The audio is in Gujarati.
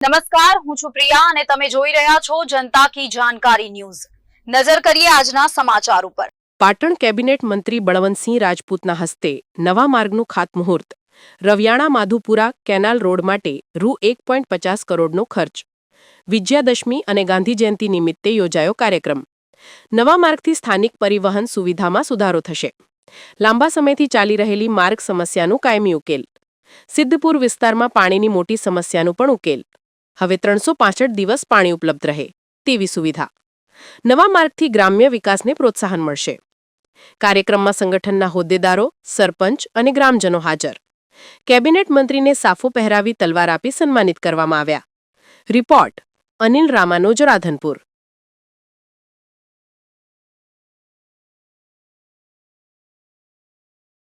નમસ્કાર, હું છું પ્રિયા અને તમે જોઈ રહ્યા છો જનતા કી જાણકારી ન્યૂઝ। નજર કરીએ આજના સમાચાર ઉપર। પાટણ કેબિનેટ મંત્રી બળવંતસિંહ રાજપૂતના હસ્તે નવા માર્ગનું ખાતમુહૂર્ત। રવિયાણા માધુપુરા કેનાલ રોડ માટે રૂ1.50 કરોડનો ખર્ચ। વિજયાદશમી અને ગાંધી જયંતિ નિમિત્તે યોજાયો કાર્યક્રમ। નવા માર્ગથી સ્થાનિક પરિવહન સુવિધામાં સુધારો થશે। લાંબા સમયથી ચાલી રહેલી માર્ગ સમસ્યાનું કાયમી ઉકેલ। સિદ્ધપુર વિસ્તારમાં પાણીની મોટી સમસ્યાનું પણ ઉકેલ। હવે 365 દિવસ પાણી ઉપલબ્ધ રહે તેવી સુવિધા। નવા માર્ગથી ગ્રામ્ય વિકાસને પ્રોત્સાહન મળશે। કાર્યક્રમમાં સંગઠનના હોદ્દેદારો, સરપંચ અને ગ્રામજનો હાજર। કેબિનેટ મંત્રીને સાફો પહેરાવી તલવાર આપી સન્માનિત કરવામાં આવ્યા। રિપોર્ટ અનિલ રામાનુજ, રાધનપુર।